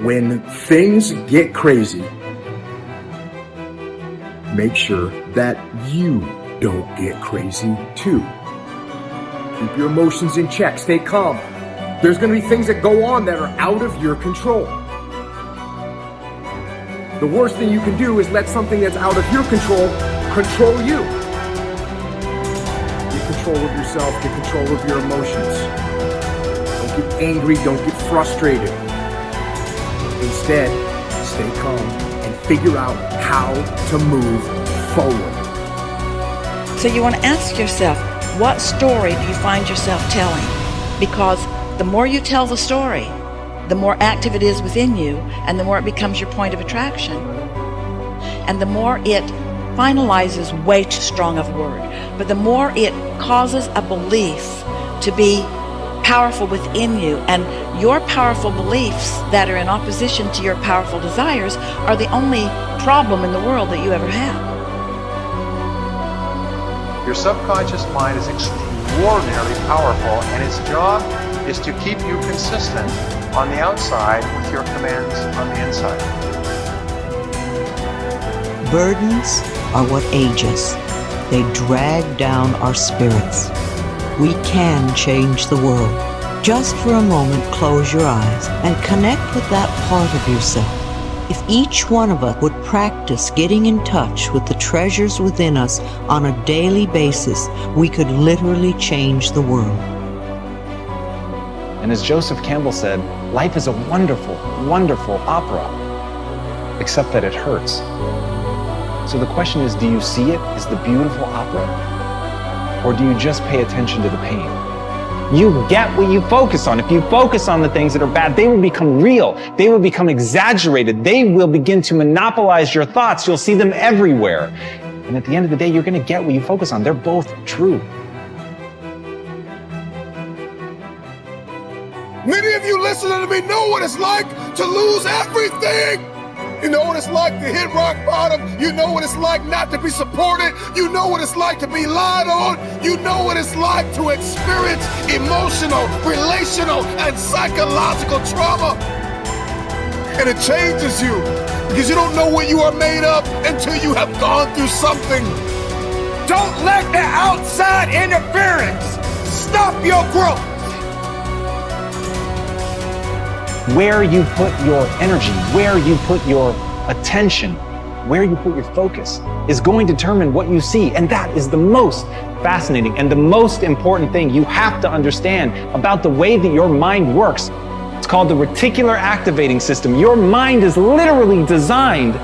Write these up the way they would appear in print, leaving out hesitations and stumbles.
When things get crazy, make sure that you don't get crazy too. Keep your emotions in check. Stay calm. There's going to be things that go on that are out of your control. The worst thing you can do is let something that's out of your control control you. Get control of yourself. Get control of your emotions. Don't get angry. Don't get frustrated. Instead, stay calm and figure out how to move forward. So you want to ask yourself, what story do you find yourself telling? Because the more you tell the story, the more active it is within you, and the more it becomes your point of attraction. And the more it finalizes, way too strong of a word, but the more it causes a belief to be powerful within you, and your powerful beliefs that are in opposition to your powerful desires are the only problem in the world that you ever have. Your subconscious mind is extraordinarily powerful, and its job is to keep you consistent on the outside with your commands on the inside. Burdens are what age us. They drag down our spirits. We can change the world. Just for a moment, close your eyes and connect with that part of yourself. If each one of us would practice getting in touch with the treasures within us on a daily basis, we could literally change the world. And as Joseph Campbell said, life is a wonderful, wonderful opera, except that it hurts. So the question is, do you see it as the beautiful opera? Or do you just pay attention to the pain? You get what you focus on. If you focus on the things that are bad, they will become real. They will become exaggerated. They will begin to monopolize your thoughts. You'll see them everywhere. And at the end of the day, you're going to get what you focus on. They're both true. Many of you listening to me know what it's like to lose everything. You know what it's like to hit rock bottom. You know what it's like not to be supported. You know what it's like to be lied on. You know what it's like to experience emotional, relational, and psychological trauma. And it changes you because you don't know what you are made of until you have gone through something. Don't let the outside interference stop your growth. Where you put your energy, where you put your attention, where you put your focus is going to determine what you see. And that is the most fascinating and the most important thing you have to understand about the way that your mind works. It's called the reticular activating system. Your mind is literally designed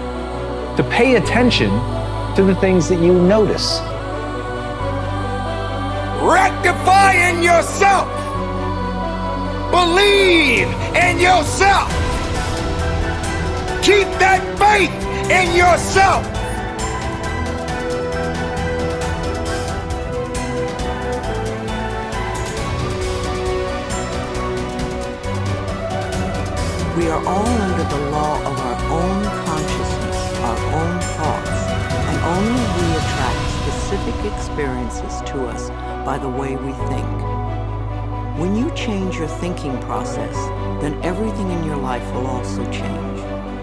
to pay attention to the things that you notice. Rectify in yourself. Believe in yourself. Keep that faith in yourself. We are all under the law of our own consciousness, our own thoughts, and only we attract specific experiences to us by the way we think. When you change your thinking process, then everything in your life will also change.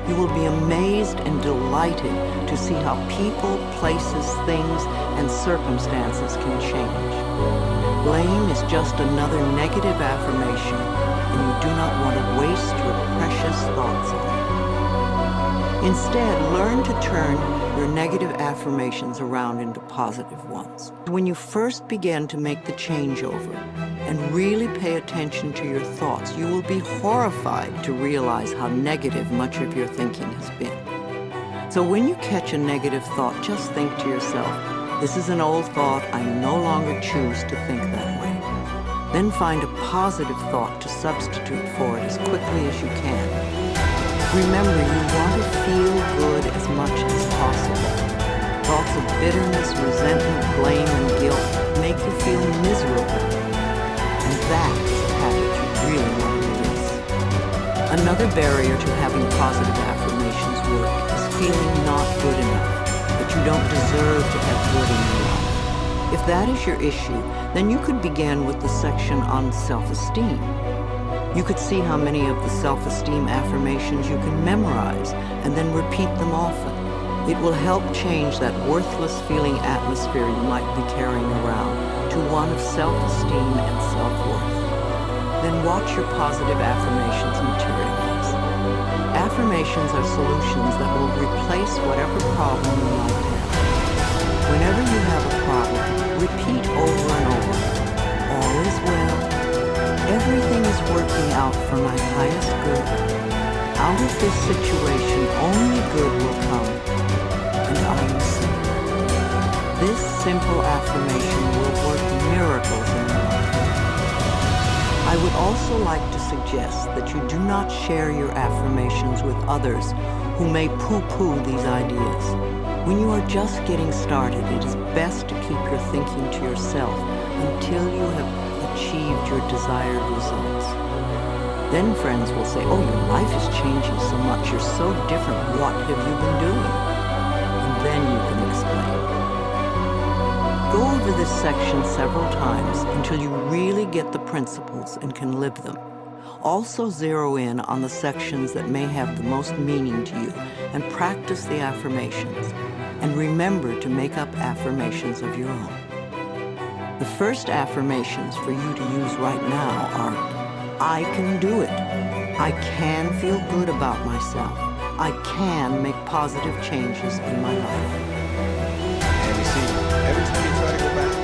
You will be amazed and delighted to see how people, places, things, and circumstances can change. Blame is just another negative affirmation, and you do not want to waste your precious thoughts on it. Instead, learn to turn your negative affirmations around into positive ones. When you first begin to make the changeover and really pay attention to your thoughts, you will be horrified to realize how negative much of your thinking has been. So when you catch a negative thought, just think to yourself, this is an old thought, I no longer choose to think that way. Then find a positive thought to substitute for it as quickly as you can. Remember, you want to feel good as much as possible. Thoughts of bitterness, resentment, blame, and guilt make you feel miserable. And that is a habit you really want to release. Another barrier to having positive affirmations work is feeling not good enough, that you don't deserve to have good in your life. If that is your issue, then you could begin with the section on self-esteem. You could see how many of the self-esteem affirmations you can memorize and then repeat them often. It will help change that worthless feeling atmosphere you might be carrying around to one of self-esteem and self-worth. Then watch your positive affirmations materialize. Affirmations are solutions that will replace whatever problem you might have. Whenever you have a problem, repeat over and over, all is well. Everything is working out for my highest good. Out of this situation, only good will come, and I am safe. This simple affirmation will work miracles in your life. I would also like to suggest that you do not share your affirmations with others who may poo-poo these ideas. When you are just getting started, it is best to keep your thinking to yourself until you have achieved your desired results. Then friends will say, oh, your life is changing so much, you're so different, what have you been doing? And then you can explain. Go over this section several times until you really get the principles and can live them. Also zero in on the sections that may have the most meaning to you and practice the affirmations. And remember to make up affirmations of your own. The first affirmations for you to use right now are, I can do it. I can feel good about myself. I can make positive changes in my life. And you see, every time you try to go back,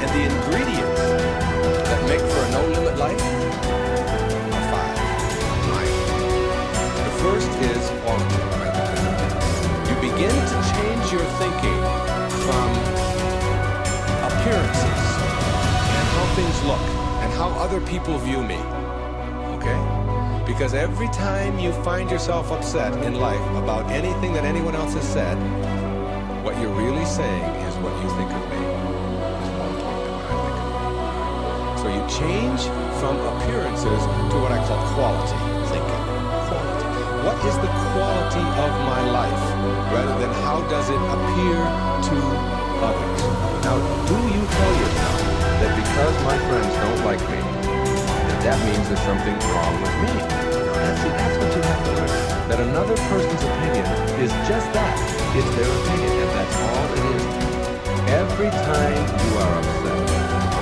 and the ingredients that make for a no-limit life are 5. Right? The first is quality. You begin to change your thinking from appearances and how things look and how other people view me. Okay? Because every time you find yourself upset in life about anything that anyone else has said, what you're really saying is what you think of me is more important than what I think of me. So you change from appearances to what I call quality thinking. Quality. What is the quality of my life rather than how does it appear to others? Now, do you tell yourself that because my friends don't like me, that means there's something wrong with me? That's what you have to learn. That another person's opinion is just that. It's their opinion, and that's all it is. Every time you are upset,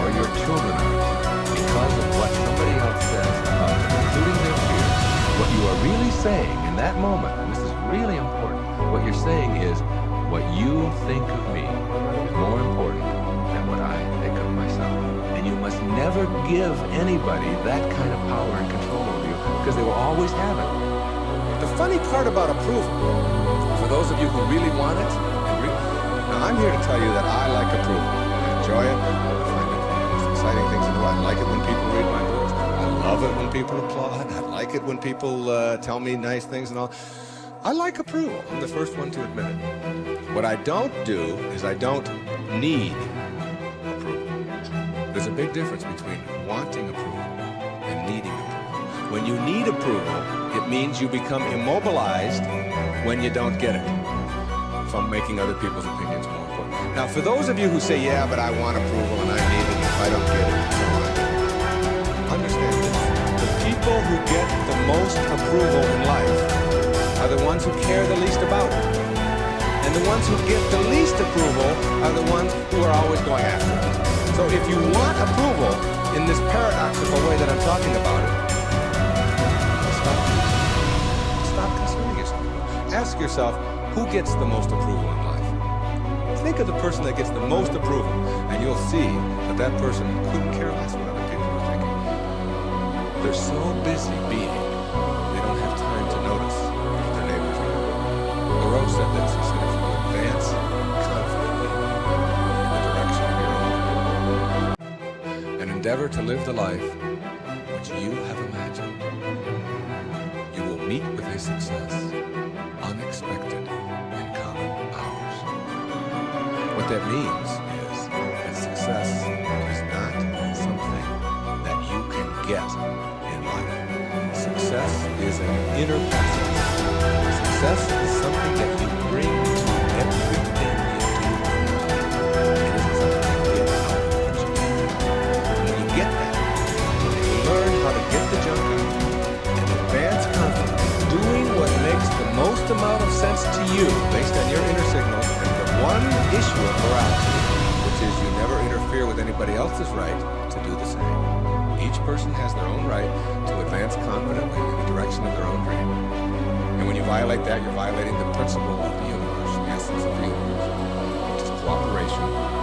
or your children are upset, because of what somebody else says about them, including their fears, what you are really saying in that moment, and this is really important, what you're saying is, what you think of me is more important than what I think of myself. And you must never give anybody that kind of power and control over you, because they will always have it. The funny part about approval, for those of you who really want it, now I'm here to tell you that I like approval. I enjoy it. I find it one of the most exciting things in the world. I like it when people read my books. I love it when people applaud. I like it when people tell me nice things and all. I like approval. I'm the first one to admit it. What I don't do is I don't need approval. There's a big difference between wanting approval and needing approval. When you need approval, it means you become immobilized when you don't get it from making other people's opinions more important. Now, for those of you who say, yeah, but I want approval and I need it if I don't get it and so on, understand this. The people who get the most approval in life are the ones who care the least about it. And the ones who get the least approval are the ones who are always going after it. So if you want approval in this paradoxical way that I'm talking about it, stop concerning yourself. Ask yourself, who gets the most approval in life? Think of the person that gets the most approval, and you'll see that that person couldn't care less what other people are thinking. They're so busy being, they don't have time to notice what their neighbors are doing. Thoreau said this, he said, if you advance confidently in the direction of your own goal, and endeavor to live the life which you have imagined, you will meet with a success unexpected in common hours. What that means is that success is not something that you can get in life. Success is an inner process. Success is something that you bring to everything you do. It isn't something you get out of what you do. And when you get that, based on your inner signals and the one issue of morality, which is you never interfere with anybody else's right to do the same. Each person has their own right to advance confidently in the direction of their own dream. And when you violate that, you're violating the principle of the universe, the essence of the universe, which is cooperation